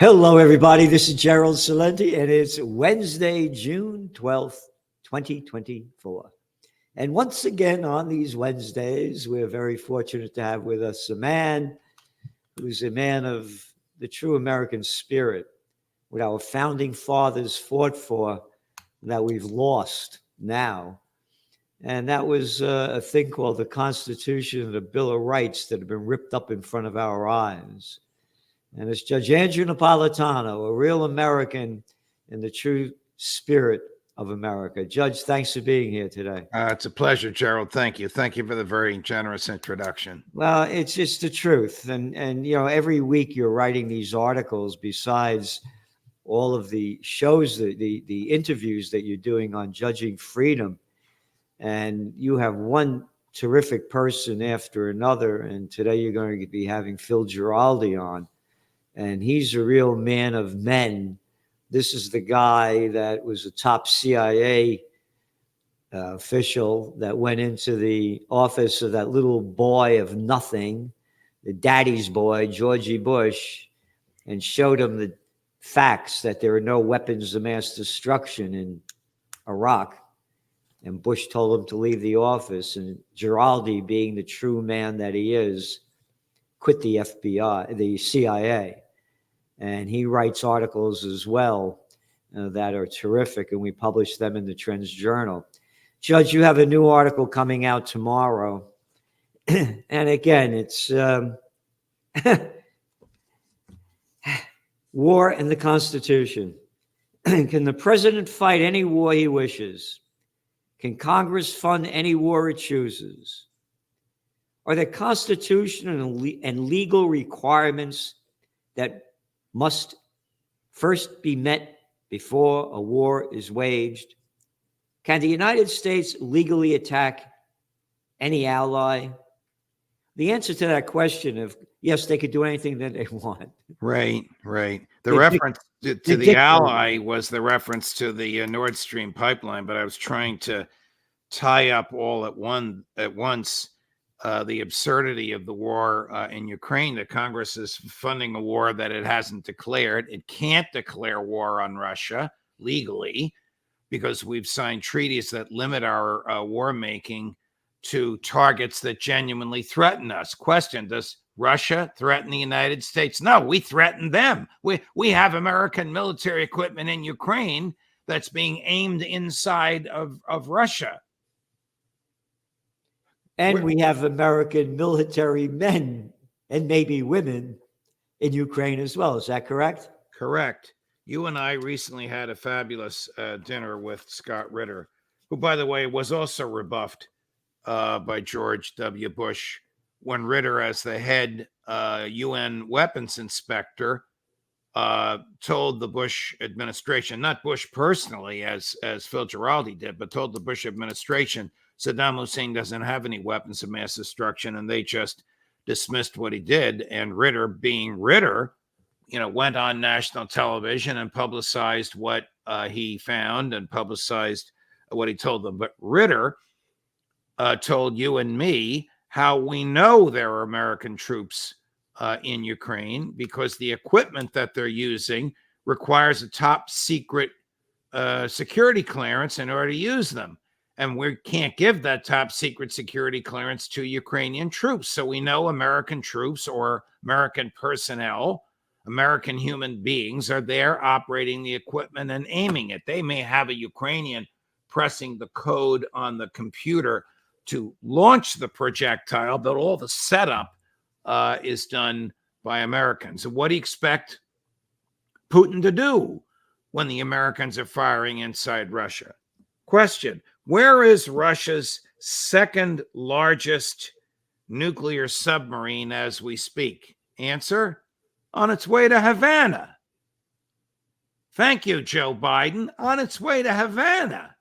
Hello, everybody. This is Gerald Salenti, and it's Wednesday, June 12th, 2024. And once again, on these Wednesdays, we're very fortunate to have with us a man who's a man of the true American spirit, what our founding fathers fought for, that we've lost now. And that was a thing called the Constitution and the Bill of Rights that have been ripped up in front of our eyes. And it's Judge Andrew Napolitano, a real American in the true spirit of America. Judge, thanks for being here today. It's a pleasure, Gerald. Thank you. Thank you for the very generous introduction. Well, it's just the truth. And you know, every week you're writing these articles besides all of the shows, the interviews that you're doing on judging freedom. And you have one terrific person after another. And today you're going to be having Phil Giraldi on. And he's a real man of men. This is the guy that was a top CIA official that went into the office of that little boy of nothing, the daddy's boy, Georgie Bush, and showed him the facts that there are no weapons of mass destruction in Iraq. And Bush told him to leave the office. And Giraldi, being the true man that he is, quit the FBI, the CIA. And he writes articles as well that are terrific, and we publish them in the Trends Journal. Judge, you have a new article coming out tomorrow. And again, it's war and the Constitution. Can the president fight any war he wishes? Can Congress fund any war it chooses? Are there constitutional and legal requirements that must first be met before a war is waged? Can the United States legally attack any ally? The answer to that question of yes, they could do anything that they want. Right. The reference to the ally was the reference to the Nord Stream pipeline, but I was trying to tie up all at once the absurdity of the war in Ukraine, that Congress is funding a war that it hasn't declared. It can't declare war on Russia legally because we've signed treaties that limit our war making to targets that genuinely threaten us. Question: does Russia threaten the United States? No, we threaten them. We have American military equipment in Ukraine that's being aimed inside of Russia. And we have American military men and maybe women in Ukraine as well. Is that correct? Correct. You and I recently had a fabulous dinner with Scott Ritter, who, by the way, was also rebuffed by George W. Bush when Ritter, as the head UN weapons inspector, told the Bush administration, not Bush personally, as Phil Giraldi did, but told the Bush administration Saddam Hussein doesn't have any weapons of mass destruction, and they just dismissed what he did. And Ritter, being Ritter, went on national television and publicized what he found and publicized what he told them. But Ritter told you and me how we know there are American troops in Ukraine because the equipment that they're using requires a top secret security clearance in order to use them. And we can't give that top secret security clearance to Ukrainian troops. So we know American troops or American personnel, American human beings are there operating the equipment and aiming it. They may have a Ukrainian pressing the code on the computer to launch the projectile, but all the setup is done by Americans. So what do you expect Putin to do when the Americans are firing inside Russia? Question: where is Russia's second largest nuclear submarine as we speak? Answer: on its way to Havana. Thank you, Joe Biden. On its way to Havana.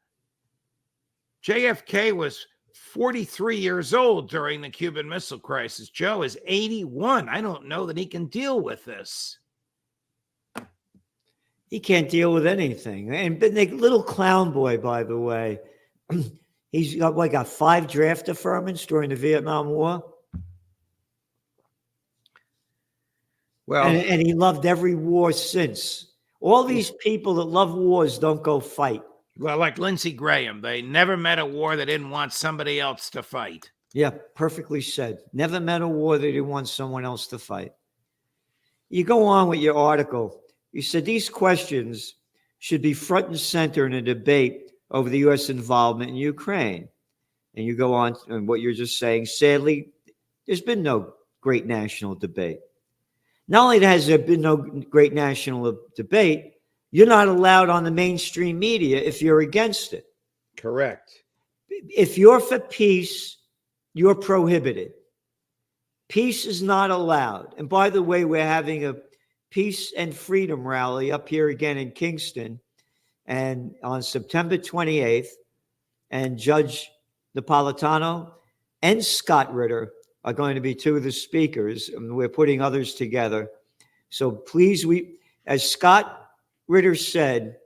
JFK was 43 years old during the Cuban Missile Crisis. Joe is 81. I don't know that he can deal with this. He can't deal with anything. And the little clown boy, by the way, he's got 5 draft deferments during the Vietnam War. Well, And he loved every war since. All these people that love wars don't go fight. well, like Lindsey Graham, they never met a war they didn't want somebody else to fight. Yeah, perfectly said. Never met a war that he wants someone else to fight. You go on with your article. You said these questions should be front and center in a debate over the U.S. involvement in Ukraine. And you go on and what you're just saying. Sadly, there's been no great national debate. Not only has there been no great national debate, you're not allowed on the mainstream media if you're against it. Correct. If you're for peace, you're prohibited. Peace is not allowed. And by the way, we're having a peace and freedom rally up here again in Kingston, and on September 28th, and Judge Napolitano and Scott Ritter are going to be two of the speakers, and we're putting others together. So please, as Scott Ritter said,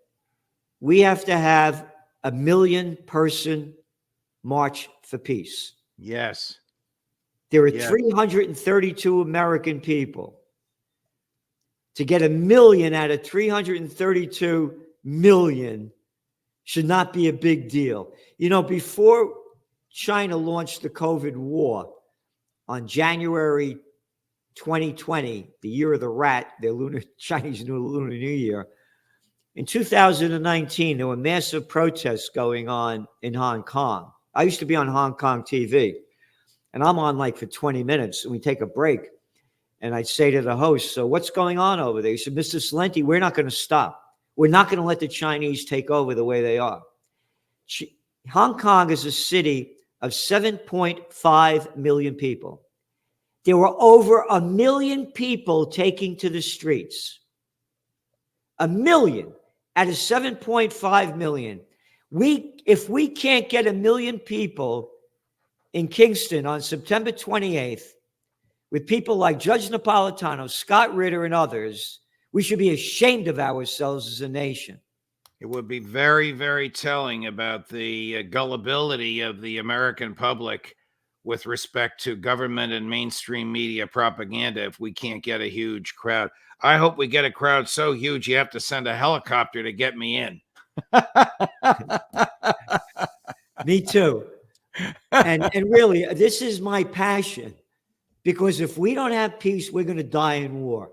we have to have 1 million person march for peace. Yes. There are 332 American people. To get 1 million out of 332 million should not be a big deal. You know, before China launched the COVID war on January 2020, the year of the rat, their Chinese Lunar New Year, in 2019, there were massive protests going on in Hong Kong. I used to be on Hong Kong TV, and I'm on like for 20 minutes, and we take a break. And I'd say to the host, so what's going on over there? He said, Mr. Salenti, we're not going to stop. We're not going to let the Chinese take over the way they are. Hong Kong is a city of 7.5 million people. There were over 1 million people taking to the streets. 1 million out of 7.5 million. If we can't get 1 million people in Kingston on September 28th, with people like Judge Napolitano, Scott Ritter, and others, we should be ashamed of ourselves as a nation. It would be very, very telling about the gullibility of the American public with respect to government and mainstream media propaganda if we can't get a huge crowd. I hope we get a crowd so huge you have to send a helicopter to get me in. Me too. And really, this is my passion. Because if we don't have peace, we're going to die in war.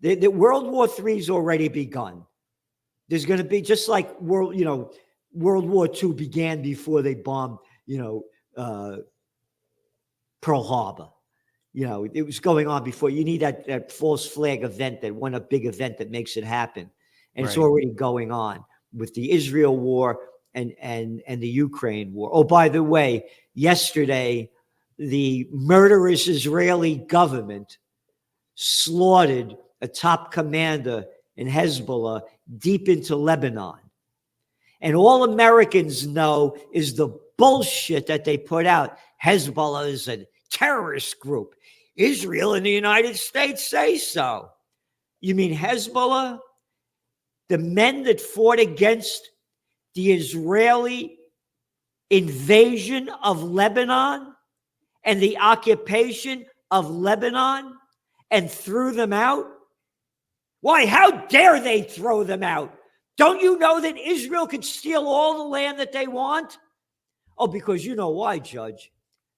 The World War III has already begun. There's going to be, just like World War II began before they bombed, Pearl Harbor. It was going on before. You need that false flag event, that one big event that makes it happen. And It's already going on with the Israel war and the Ukraine war. Oh, by the way, yesterday, the murderous Israeli government slaughtered a top commander in Hezbollah deep into Lebanon. And all Americans know is the bullshit that they put out. Hezbollah is a terrorist group. Israel and the United States say so. You mean Hezbollah? The men that fought against the Israeli invasion of Lebanon and the occupation of Lebanon and threw them out? Why, how dare they throw them out? Don't you know that Israel could steal all the land that they want? Oh, because you know why, Judge.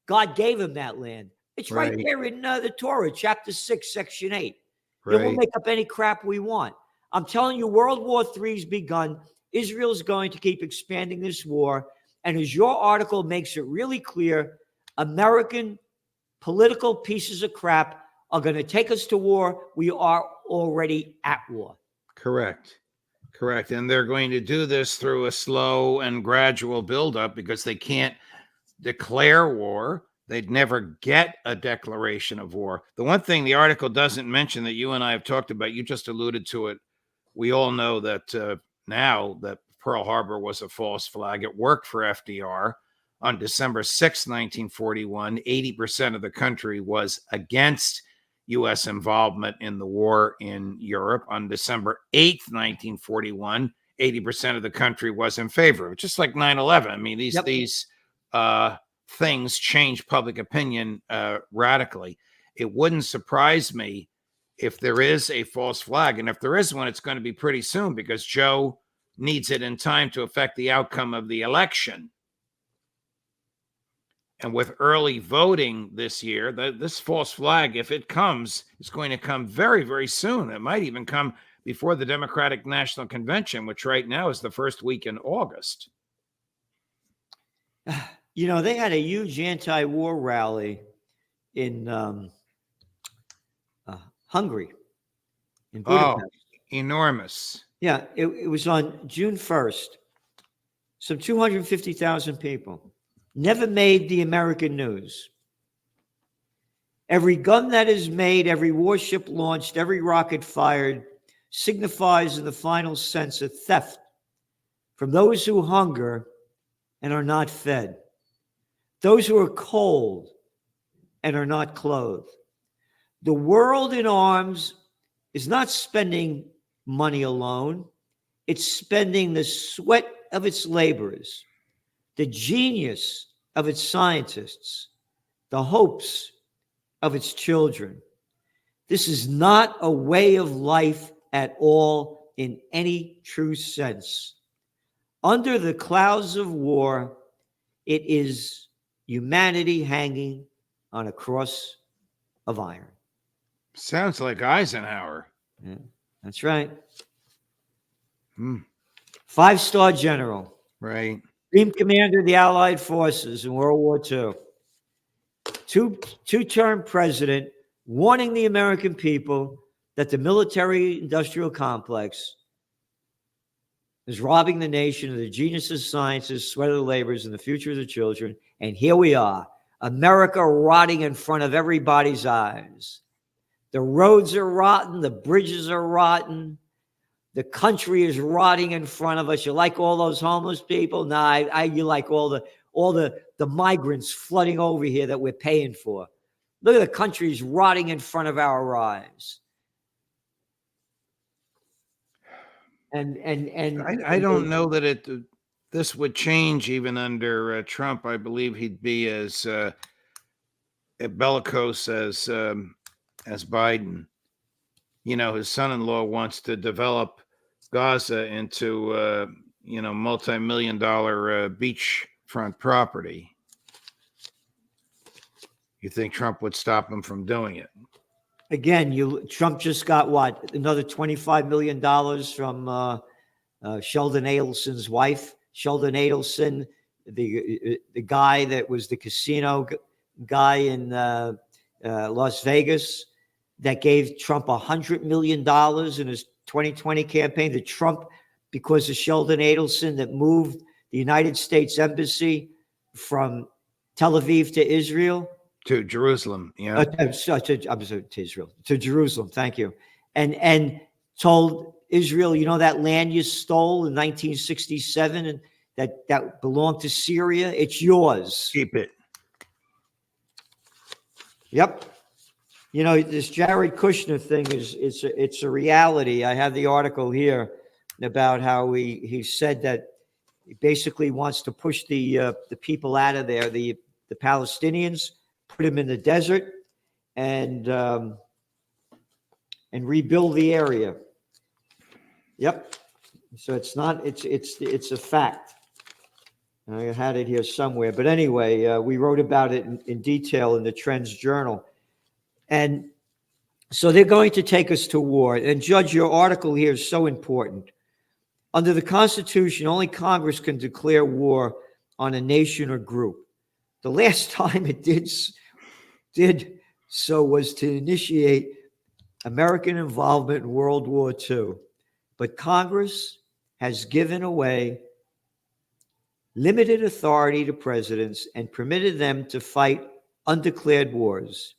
God gave them that land. It's right there in the Torah, chapter 6, section 8. And we'll make up any crap we want. I'm telling you, World War III's begun. Israel's going to keep expanding this war. And as your article makes it really clear, American political pieces of crap are going to take us to war. We are already at war. Correct. And they're going to do this through a slow and gradual buildup because they can't declare war. They'd never get a declaration of war. The one thing the article doesn't mention that you and I have talked about, you just alluded to it. We all know that now that Pearl Harbor was a false flag. It worked for FDR. On December 6, 1941, 80% of the country was against U.S. involvement in the war in Europe. On December 8th, 1941, 80% of the country was in favor of it, just like 9/11. I mean, these things change public opinion radically. It wouldn't surprise me if there is a false flag. And if there is one, it's going to be pretty soon because Joe needs it in time to affect the outcome of the election. And with early voting this year, this false flag, if it comes, is going to come very, very soon. It might even come before the Democratic National Convention, which right now is the first week in August. You know, they had a huge anti-war rally in Hungary, in Budapest. Oh, enormous. Yeah, it was on June 1st. Some 250,000 people. Never made the American news. Every gun that is made, every warship launched, every rocket fired signifies in the final sense a theft from those who hunger and are not fed, those who are cold and are not clothed. The world in arms is not spending money alone. It's spending the sweat of its laborers, the genius of its scientists, the hopes of its children. This is not a way of life at all in any true sense. Under the clouds of war, it is humanity hanging on a cross of iron. Sounds like Eisenhower. Yeah, that's right. Hmm. 5-star general. Right. Supreme commander of the Allied forces in World War II. Two-term president warning the American people that the military-industrial complex is robbing the nation of the genius of sciences, sweat of the laborers, and the future of the children. And here we are, America rotting in front of everybody's eyes. The roads are rotten. The bridges are rotten. The country is rotting in front of us. You like all those homeless people? Nah, you like all the migrants flooding over here that we're paying for. Look at the country's rotting in front of our eyes. And I don't know that this would change even under Trump. I believe he'd be as bellicose as Biden. You know, his son-in-law wants to develop Gaza into multi-million-dollar beachfront property. You think Trump would stop him from doing it? Again, Trump just got what? Another $25 million from Sheldon Adelson's wife. Sheldon Adelson, the guy that was the casino guy in Las Vegas, that gave Trump $100 million in his 2020 campaign. The Trump, because of Sheldon Adelson, that moved the United States Embassy from Tel Aviv to Israel. To Jerusalem, yeah. To Jerusalem, thank you. And told Israel, you know that land you stole in 1967 and that belonged to Syria? It's yours. Keep it. Yep. You know, this Jared Kushner thing it's a reality. I have the article here about how he said that he basically wants to push the people out of there, the Palestinians, put them in the desert, and rebuild the area. Yep. So it's a fact. I had it here somewhere, but anyway, we wrote about it in detail in the Trends Journal. And so they're going to take us to war. And Judge, your article here is so important. Under the Constitution, only Congress can declare war on a nation or group. The last time it did so was to initiate American involvement in World War II. But Congress has given away limited authority to presidents and permitted them to fight undeclared wars.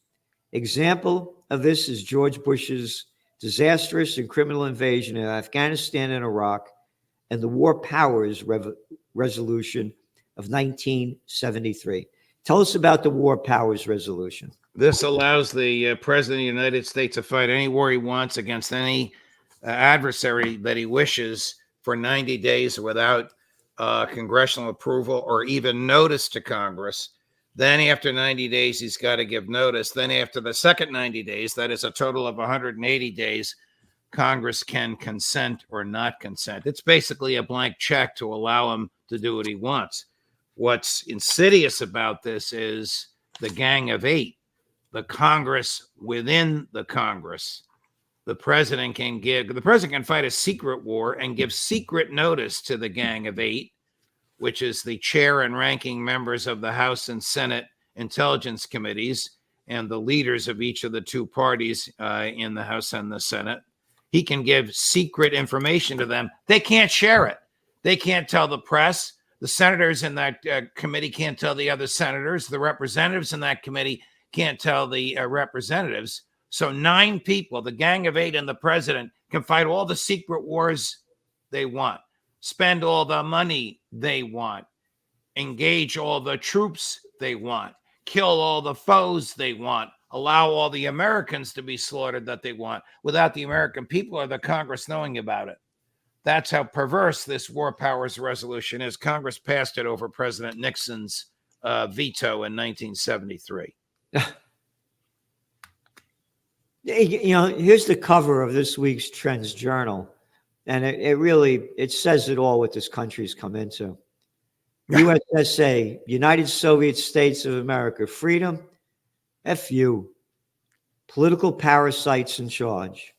Example of this is George Bush's disastrous and criminal invasion of Afghanistan and Iraq and the War Powers Resolution of 1973. Tell us about the War Powers Resolution. This allows the President of the United States to fight any war he wants against any adversary that he wishes for 90 days without congressional approval or even notice to Congress. Then after 90 days, he's got to give notice. Then after the second 90 days, that is a total of 180 days, Congress can consent or not consent. It's basically a blank check to allow him to do what he wants. What's insidious about this is the Gang of Eight, the Congress within the Congress. The president can fight a secret war and give secret notice to the Gang of Eight, which is the chair and ranking members of the House and Senate Intelligence Committees and the leaders of each of the two parties in the House and the Senate. He can give secret information to them. They can't share it. They can't tell the press. The senators in that committee can't tell the other senators. The representatives in that committee can't tell the representatives. So 9 people, the Gang of Eight and the president, can fight all the secret wars they want, spend all the money they want, engage all the troops they want, kill all the foes they want, allow all the Americans to be slaughtered that they want without the American people or the Congress knowing about it. That's how perverse this War Powers Resolution is. Congress passed it over President Nixon's veto in 1973. You know, here's the cover of this week's Trends Journal, and it says it all what this country's come into. USSA, United Soviet States of America, freedom, F you, political parasites in charge.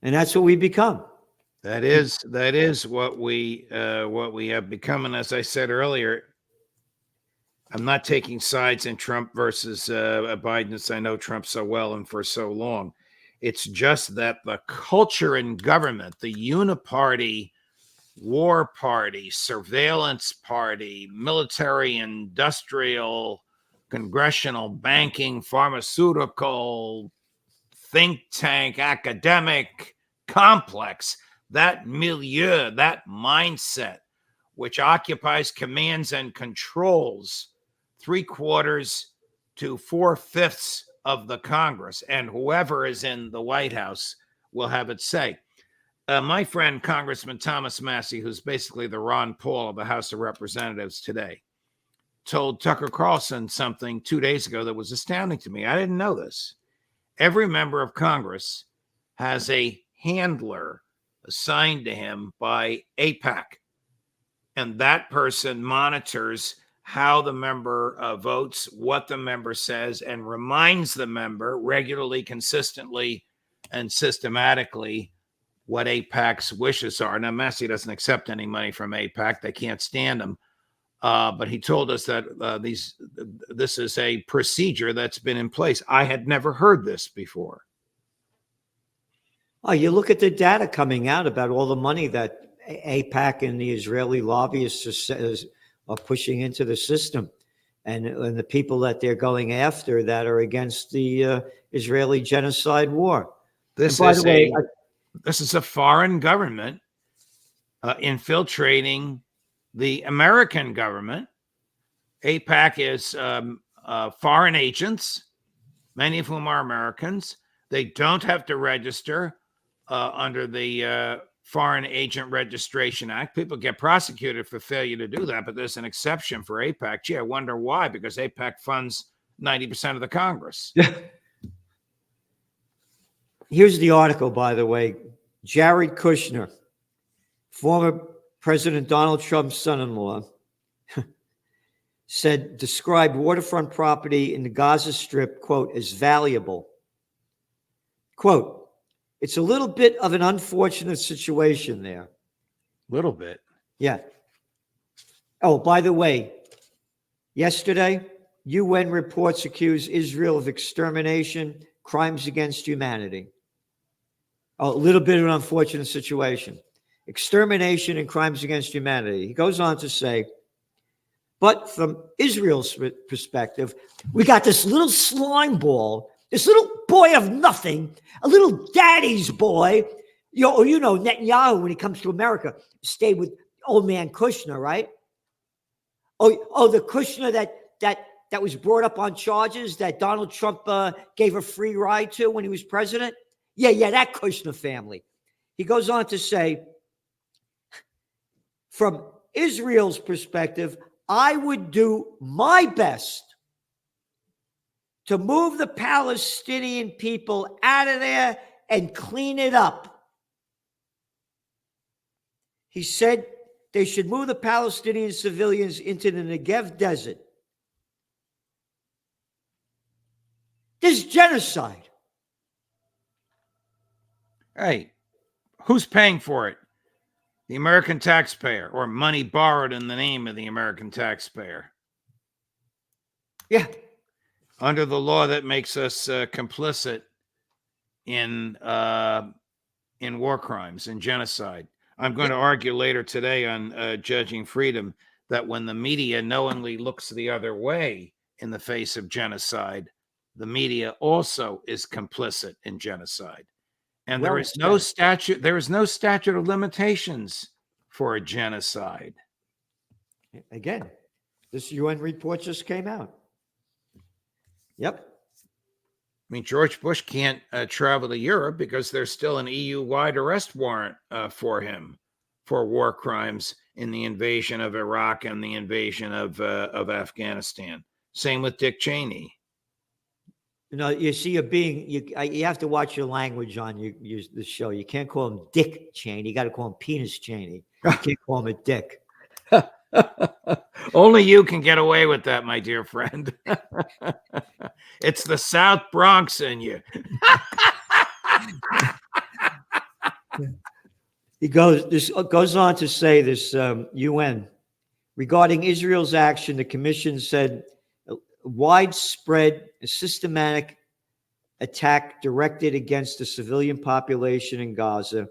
And that's what we become. That is what we have become. And as I said earlier, I'm not taking sides in Trump versus Biden, as I know Trump so well and for so long. It's just that the culture in government, the uniparty, war party, surveillance party, military, industrial, congressional, banking, pharmaceutical, think tank, academic complex, that milieu, that mindset, which occupies, commands, and controls 3/4 to 4/5 of the Congress, and whoever is in the White House will have its say. My friend, Congressman Thomas Massie, who's basically the Ron Paul of the House of Representatives today, told Tucker Carlson something 2 days ago that was astounding to me. I didn't know this. Every member of Congress has a handler assigned to him by AIPAC, and that person monitors how the member votes, what the member says, and reminds the member regularly, consistently, and systematically what AIPAC's wishes are. Now, Massie doesn't accept any money from AIPAC. They can't stand him. But he told us that this is a procedure that's been in place. I had never heard this before. Oh, you look at the data coming out about all the money that AIPAC and the Israeli lobbyists are pushing into the system, and the people that they're going after that are against the Israeli genocide war. This is a foreign government infiltrating the American government. AIPAC is foreign agents, many of whom are Americans. They don't have to register under the Foreign Agent Registration Act. People get prosecuted for failure to do that, but there's an exception for AIPAC. Gee, I wonder why, because AIPAC funds 90% of the Congress. Here's the article, by the way. Jared Kushner, former President Donald Trump's son-in-law, described waterfront property in the Gaza Strip, quote, as valuable. Quote, it's a little bit of an unfortunate situation there. Little bit. Yeah. Oh, by the way, yesterday, UN reports accuse Israel of extermination, crimes against humanity. Oh, a little bit of an unfortunate situation. Extermination and crimes against humanity. He goes on to say, but from Israel's perspective, we got this little slime ball, this little boy of nothing, a little daddy's boy. You know, Netanyahu, when he comes to America, stayed with old man Kushner, right? Oh, the Kushner that was brought up on charges that Donald Trump gave a free ride to when he was president. Yeah, that Kushner family. He goes on to say, from Israel's perspective, I would do my best to move the Palestinian people out of there and clean it up. He said they should move the Palestinian civilians into the Negev desert. This is genocide. Hey, who's paying for it? The American taxpayer, or money borrowed in the name of the American taxpayer. Yeah. Under the law that makes us complicit in war crimes and genocide. I'm going to argue later today on Judging Freedom that when the media knowingly looks the other way in the face of genocide, the media also is complicit in genocide. And there is no statute of limitations for a genocide. Again, this UN report just came out. Yep. I mean, George Bush can't travel to Europe because there's still an EU-wide arrest warrant for him for war crimes in the invasion of Iraq and the invasion of Afghanistan. Same with Dick Cheney. You know, you see, you have to watch your language on the show. You can't call him Dick Cheney. You got to call him Penis Cheney. You can't call him a dick. Only you can get away with that, my dear friend. It's the South Bronx in you. This goes on to say this UN regarding Israel's action. The commission said widespread, systematic attack directed against the civilian population in Gaza.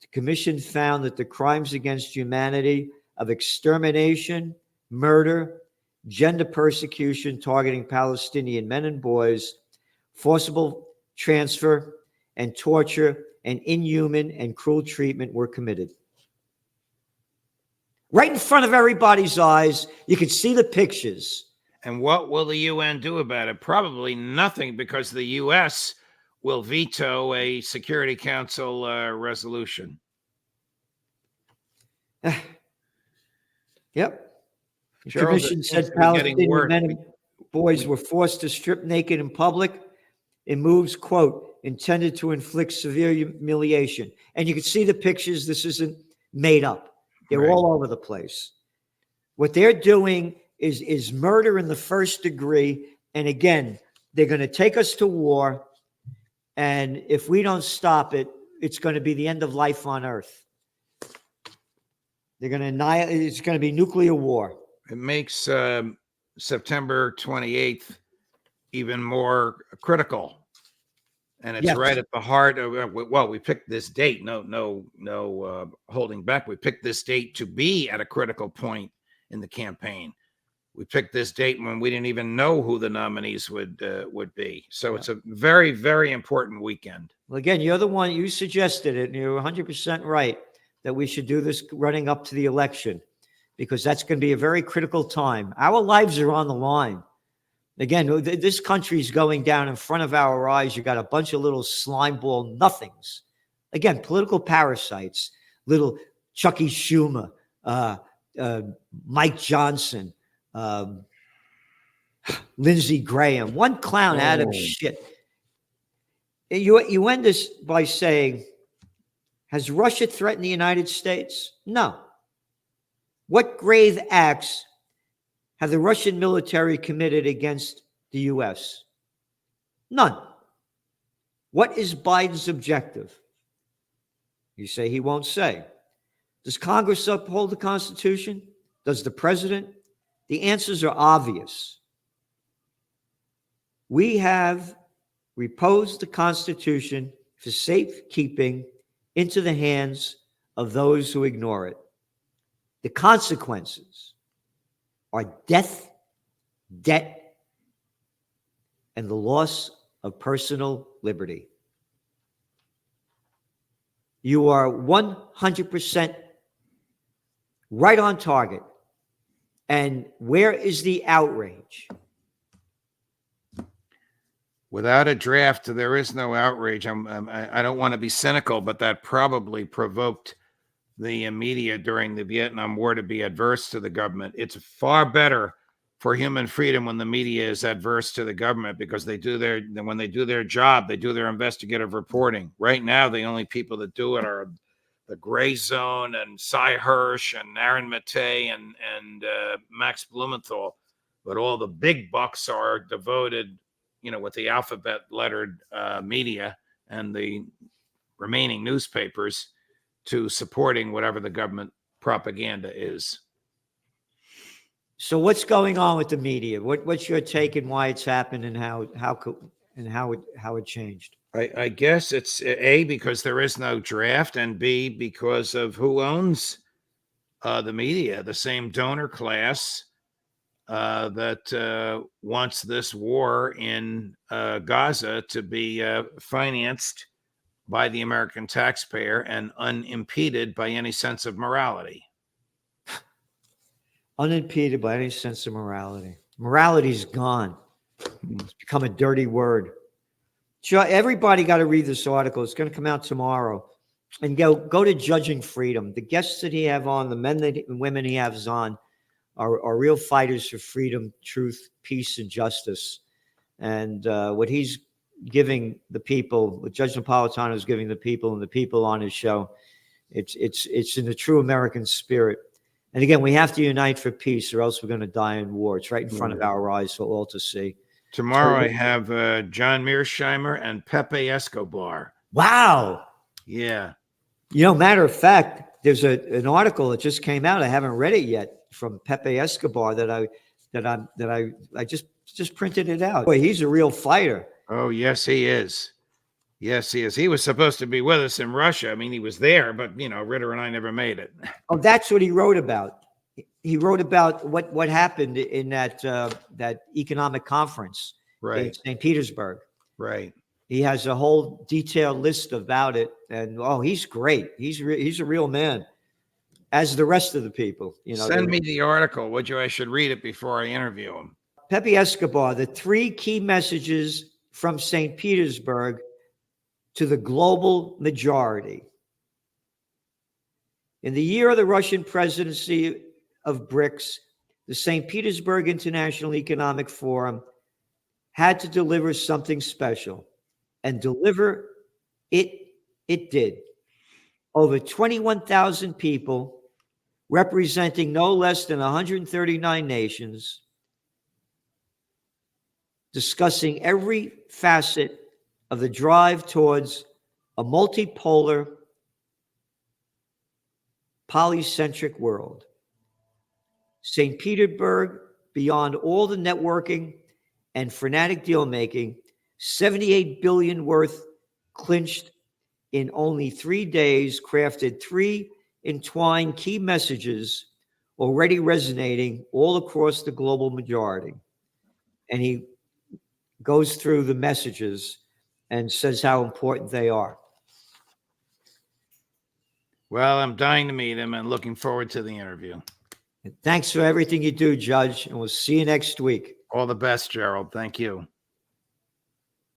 The commission found that the crimes against humanity of extermination, murder, gender persecution targeting Palestinian men and boys, forcible transfer and torture, and inhuman and cruel treatment were committed. Right in front of everybody's eyes, you can see the pictures. And what will the UN do about it? Probably nothing, because the U.S. will veto a Security Council resolution. Yep. The Charles, commission said Palestinian men and boys were forced to strip naked in public in moves, quote, intended to inflict severe humiliation. And you can see the pictures. This isn't made up. They're all over the place. What they're doing is murder in the first degree. And again, they're going to take us to war. And if we don't stop it, it's going to be the end of life on Earth. They're going to annihilate. It's going to be nuclear war. It makes September 28th even more critical. And it's right at the heart of, well, we picked this date. No holding back. We picked this date to be at a critical point in the campaign. We picked this date when we didn't even know who the nominees would be. So it's a very, very important weekend. Well, again, you're the one, you suggested it, and you're 100% right that we should do this running up to the election, because that's going to be a very critical time. Our lives are on the line. Again, this country's going down in front of our eyes. You got a bunch of little slime ball nothings. Again, political parasites, little Chucky Schumer, Mike Johnson, Lindsey Graham, one clown out of shit. You end this by saying, has Russia threatened the United States? No. What grave acts have the Russian military committed against the U.S.? None. What is Biden's objective? You say he won't say. Does Congress uphold the Constitution? Does the president? The answers are obvious. We have reposed the Constitution for safekeeping into the hands of those who ignore it. The consequences are death, debt, and the loss of personal liberty. You are 100% right on target. And where is the outrage? Without a draft, there is no outrage. I don't want to be cynical, but that probably provoked the media during the Vietnam War to be adverse to the government. It's far better for human freedom when the media is adverse to the government, because when they do their job, they do their investigative reporting. Right now, the only people that do it are the Gray Zone and Cy Hirsch and Aaron Mattei and Max Blumenthal. But all the big bucks are devoted, with the alphabet lettered media and the remaining newspapers, to supporting whatever the government propaganda is. So what's going on with the media? What's your take and why it's happened and how it changed? I guess it's A, because there is no draft, and B, because of who owns the media, the same donor class that wants this war in Gaza to be financed by the American taxpayer and unimpeded by any sense of morality. Unimpeded by any sense of morality. Morality's gone. It's become a dirty word. Everybody got to read this article. It's going to come out tomorrow. And go to Judging Freedom. The guests that he have on, the men and women he has on, are real fighters for freedom, truth, peace, and justice. And what he's giving the people, what Judge Napolitano is giving the people, and the people on his show, it's in the true American spirit. And again, we have to unite for peace, or else we're going to die in war. It's right in front of our eyes for all to see. Tomorrow I have John Mearsheimer and Pepe Escobar. Wow. Yeah. Matter of fact, there's an article that just came out. I haven't read it yet, from Pepe Escobar that I just printed it out. Boy, he's a real fighter. Oh, yes, he is. Yes, he is. He was supposed to be with us in Russia. I mean, he was there, but Ritter and I never made it. Oh, that's what he wrote about. He wrote about what happened in that economic conference, right, in St. Petersburg. Right. He has a whole detailed list about it, and he's great. He's a real man, as the rest of the people. Send me the article, would you? I should read it before I interview him. Pepe Escobar, the 3 key messages from St. Petersburg to the global majority. In the year of the Russian presidency of BRICS, the St. Petersburg International Economic Forum had to deliver something special, and deliver it did. Over 21,000 people, representing no less than 139 nations, discussing every facet of the drive towards a multipolar, polycentric world. St. Petersburg, beyond all the networking and frenetic deal-making, $78 billion worth clinched in only 3 days, crafted 3 entwined key messages already resonating all across the global majority. And he goes through the messages and says how important they are. Well, I'm dying to meet him and looking forward to the interview. And thanks for everything you do, Judge, and we'll see you next week. All the best, Gerald. Thank you.